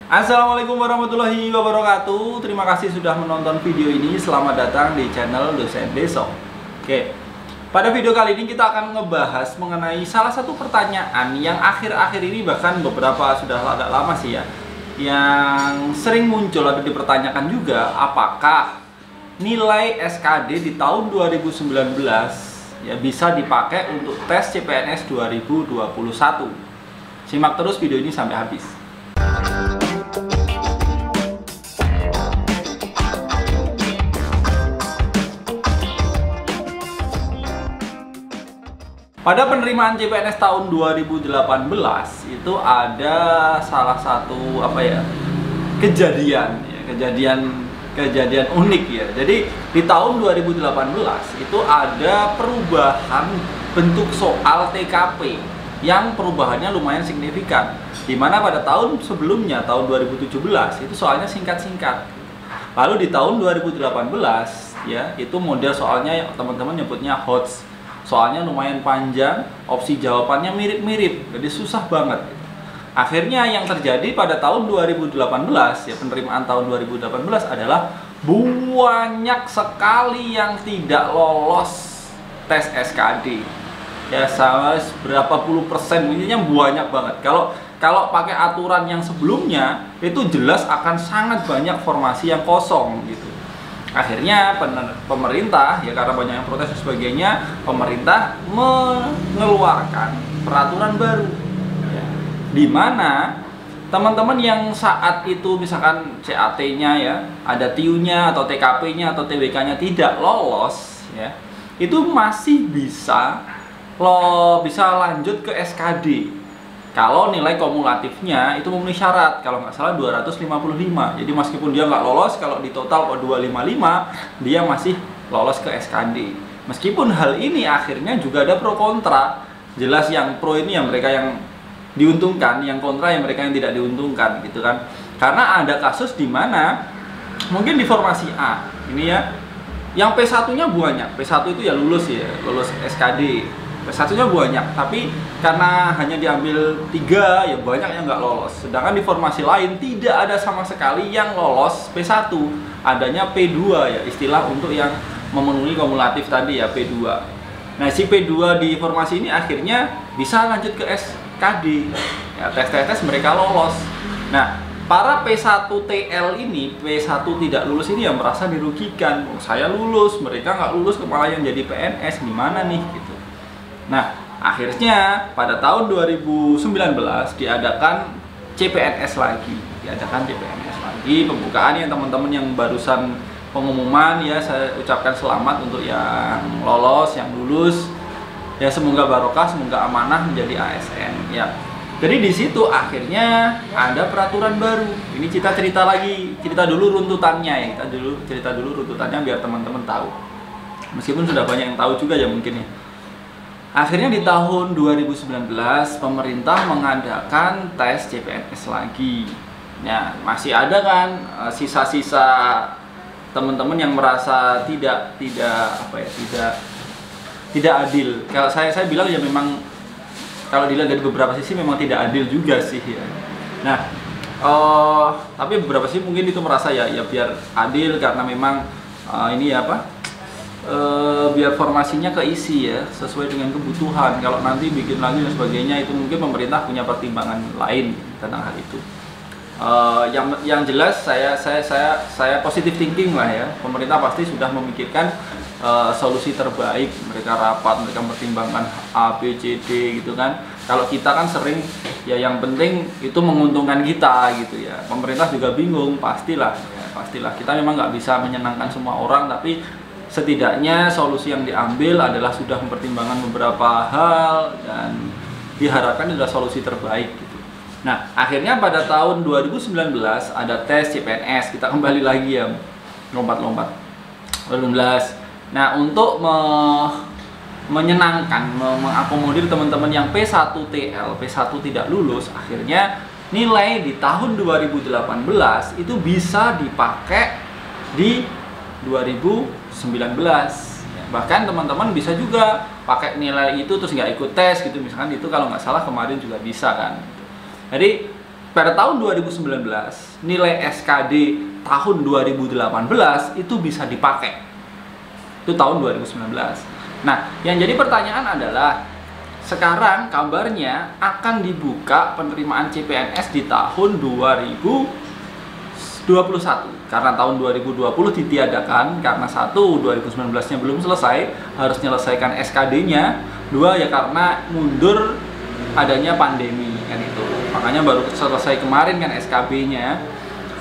Assalamualaikum warahmatullahi wabarakatuh. Terima kasih sudah menonton video ini. Selamat datang di channel Dosen Deso. Oke, pada video kali ini kita akan ngebahas mengenai salah satu pertanyaan yang akhir-akhir ini, bahkan beberapa sudah agak lama sih ya, yang sering muncul atau dipertanyakan juga, apakah nilai SKD di tahun 2019 ya bisa dipakai untuk tes CPNS 2021. Simak terus video ini sampai habis. Pada penerimaan CPNS tahun 2018 itu ada salah satu kejadian unik ya. Jadi di tahun 2018 itu ada perubahan bentuk soal TKP yang perubahannya lumayan signifikan. Dimana pada tahun sebelumnya, tahun 2017 itu soalnya singkat-singkat. Lalu di tahun 2018 ya, itu model soalnya teman-teman nyebutnya HOTS. Soalnya lumayan panjang, opsi jawabannya mirip-mirip, jadi susah banget. Akhirnya yang terjadi pada tahun 2018, ya penerimaan tahun 2018 adalah banyak sekali yang tidak lolos tes SKD. Ya sama berapa puluh persen, intinya banyak banget. Kalau pakai aturan yang sebelumnya, itu jelas akan sangat banyak formasi yang kosong gitu. Akhirnya pemerintah, ya karena banyak yang protes dan sebagainya, pemerintah mengeluarkan peraturan baru ya, di mana teman-teman yang saat itu misalkan CAT-nya ya, ada TIU-nya atau TKP-nya atau TWK-nya tidak lolos ya, itu masih bisa lanjut ke SKD kalau nilai kumulatifnya itu memenuhi syarat, kalau nggak salah 255. Jadi meskipun dia nggak lolos, kalau di total 255, dia masih lolos ke SKD. Meskipun hal ini akhirnya juga ada pro kontra. Jelas yang pro ini yang mereka yang diuntungkan, yang kontra yang mereka yang tidak diuntungkan gitu kan. Karena ada kasus di mana mungkin di formasi A ini ya, yang P1-nya banyak. P1 itu ya lulus SKD. P1-nya banyak, tapi karena hanya diambil 3, ya banyak yang nggak lolos. Sedangkan di formasi lain tidak ada sama sekali yang lolos P1. Adanya P2 ya, istilah untuk yang memenuhi kumulatif tadi ya, P2. Nah, si P2 di formasi ini akhirnya bisa lanjut ke SKD. Ya, tes mereka lolos. Nah, para P1TL ini, P1 tidak lulus ini yang merasa dirugikan. Oh, saya lulus, mereka nggak lulus, malah yang jadi PNS, gimana nih gitu. Nah, akhirnya pada tahun 2019 diadakan CPNS lagi. Pembukaan yang teman-teman yang barusan pengumuman ya, saya ucapkan selamat untuk yang lolos, yang lulus. Ya semoga barokah, semoga amanah menjadi ASN ya. Jadi di situ akhirnya ada peraturan baru. Ini kita cerita dulu runtutannya ya. Cerita dulu runtutannya biar teman-teman tahu. Meskipun sudah banyak yang tahu juga ya mungkin ya. Akhirnya di tahun 2019 pemerintah mengadakan tes CPNS lagi. Ya, masih ada kan sisa-sisa teman-teman yang merasa tidak adil. Kalau saya bilang ya memang kalau dilihat dari beberapa sisi memang tidak adil juga sih ya. Nah, tapi beberapa sisi mungkin itu merasa ya biar adil karena memang biar formasinya keisi ya, sesuai dengan kebutuhan. Kalau nanti bikin lagi dan sebagainya, itu mungkin pemerintah punya pertimbangan lain tentang hal itu. Yang jelas saya positive thinking lah ya. Pemerintah pasti sudah memikirkan solusi terbaik. Mereka rapat, mereka mempertimbangkan A, B, C, D gitu kan. Kalau kita kan sering ya yang penting itu menguntungkan kita gitu ya. Pemerintah juga bingung, pastilah. Kita memang nggak bisa menyenangkan semua orang, tapi setidaknya solusi yang diambil adalah sudah mempertimbangkan beberapa hal dan diharapkan adalah solusi terbaik gitu. Nah, akhirnya pada tahun 2019 ada tes CPNS. Kita kembali lagi ya, lompat-lompat 2019. Nah, untuk menyenangkan, mengakomodir teman-teman yang P1TL, P1 tidak lulus, akhirnya nilai di tahun 2018 itu bisa dipakai di 2019 ya, bahkan teman-teman bisa juga pakai nilai itu terus nggak ikut tes gitu misalkan, itu kalau nggak salah kemarin juga bisa kan. Jadi pada tahun 2019 nilai SKD tahun 2018 itu bisa dipakai. Itu tahun 2019. Nah, yang jadi pertanyaan adalah sekarang kabarnya akan dibuka penerimaan CPNS di tahun 2021 karena tahun 2020 ditiadakan karena 2019-nya belum selesai, harus menyelesaikan SKD-nya. 2 ya karena mundur adanya pandemi kan itu. Makanya baru selesai kemarin kan SKB-nya.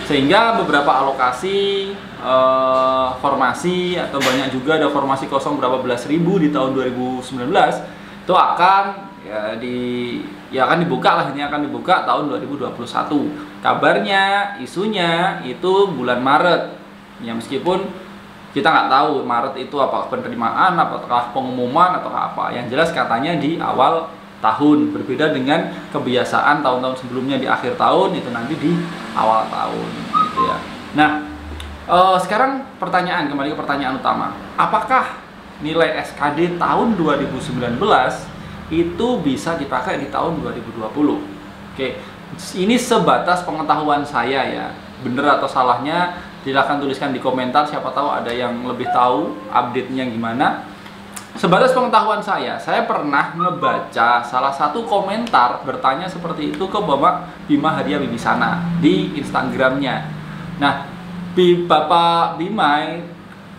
Sehingga beberapa alokasi formasi atau banyak juga ada formasi kosong berapa belas ribu di tahun 2019 itu akan akan dibuka lah, ini akan dibuka tahun 2021. Kabarnya, isunya itu bulan Maret. Ya meskipun kita nggak tahu Maret itu apakah penerimaan, apakah pengumuman atau apa. Yang jelas katanya di awal tahun, berbeda dengan kebiasaan tahun-tahun sebelumnya di akhir tahun, itu nanti di awal tahun gitu ya. Nah, sekarang kembali ke pertanyaan utama. Apakah nilai SKD tahun 2019 itu bisa dipakai di tahun 2020? Oke, ini sebatas pengetahuan saya ya. Bener atau salahnya silahkan tuliskan di komentar, siapa tahu ada yang lebih tahu update-nya gimana. Sebatas pengetahuan saya pernah ngebaca salah satu komentar bertanya seperti itu ke Bapak Bima Hadiah Wibisana di Instagramnya. Nah, Bapak Bima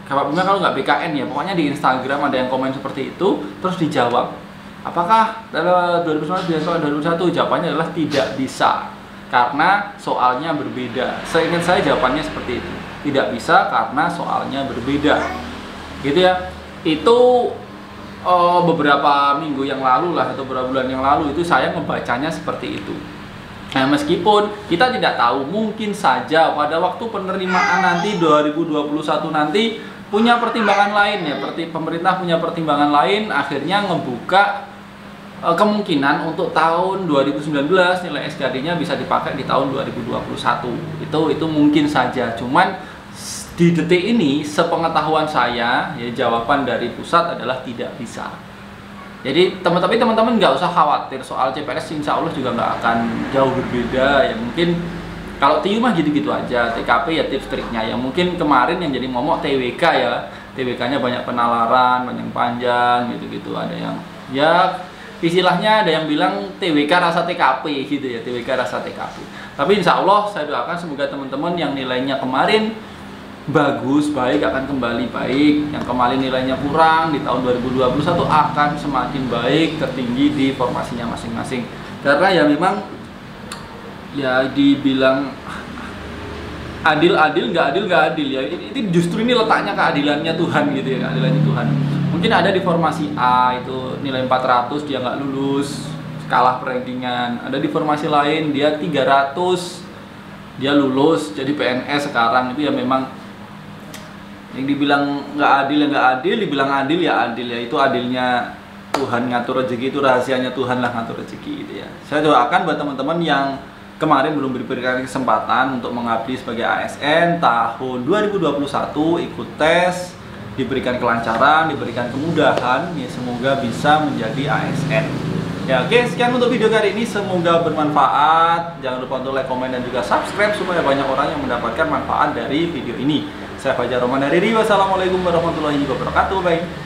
kalau nggak BKN ya, pokoknya di Instagram ada yang komen seperti itu, terus dijawab, apakah 2019 bisa soal 2021? Jawabannya adalah tidak bisa, karena soalnya berbeda. Seingat saya jawabannya seperti itu, tidak bisa karena soalnya berbeda, gitu ya. Itu beberapa minggu yang lalu lah, atau beberapa bulan yang lalu itu saya membacanya seperti itu. Nah, meskipun kita tidak tahu, mungkin saja pada waktu penerimaan nanti 2021 nanti punya pertimbangan lain ya, pemerintah punya pertimbangan lain, akhirnya ngebuka kemungkinan untuk tahun 2019 nilai SKD-nya bisa dipakai di tahun 2021. Itu mungkin saja. Cuman di detik ini sepengetahuan saya ya, jawaban dari pusat adalah tidak bisa. Jadi teman-teman nggak usah khawatir soal CPNS, insya Allah juga nggak akan jauh berbeda ya. Mungkin kalau TIU mah gitu-gitu aja, TKP ya tips triknya ya. Mungkin kemarin yang jadi momok TWK ya, TWK-nya banyak penalaran, banyak panjang gitu-gitu. Ada yang ya istilahnya ada yang bilang TWK rasa TKP gitu ya, TWK rasa TKP. Tapi insya Allah saya doakan semoga teman-teman yang nilainya kemarin bagus, baik, akan kembali baik. Yang kemarin nilainya kurang di tahun 2021 akan semakin baik, tertinggi di formasinya masing-masing. Karena ya memang ya dibilang adil nggak adil ya. Ini justru ini letaknya keadilannya Tuhan gitu ya, keadilannya Tuhan. Mungkin ada di formasi A itu nilai 400 dia nggak lulus, kalah perankingan. Ada di formasi lain dia 300 dia lulus jadi PNS sekarang. Itu ya memang yang dibilang nggak adil, dibilang adil ya. Itu adilnya Tuhan ngatur rezeki, itu rahasianya Tuhan lah ngatur rezeki gitu ya. Saya doakan buat teman-teman yang kemarin belum diberikan kesempatan untuk mengabdi sebagai ASN tahun 2021, ikut tes, diberikan kelancaran, diberikan kemudahan ya, semoga bisa menjadi ASN. Ya, oke, sekian untuk video kali ini, semoga bermanfaat. Jangan lupa untuk like, komen, dan juga subscribe supaya banyak orang yang mendapatkan manfaat dari video ini. Saya Fajar Roman dari Rio. Wassalamualaikum warahmatullahi wabarakatuh. Bye.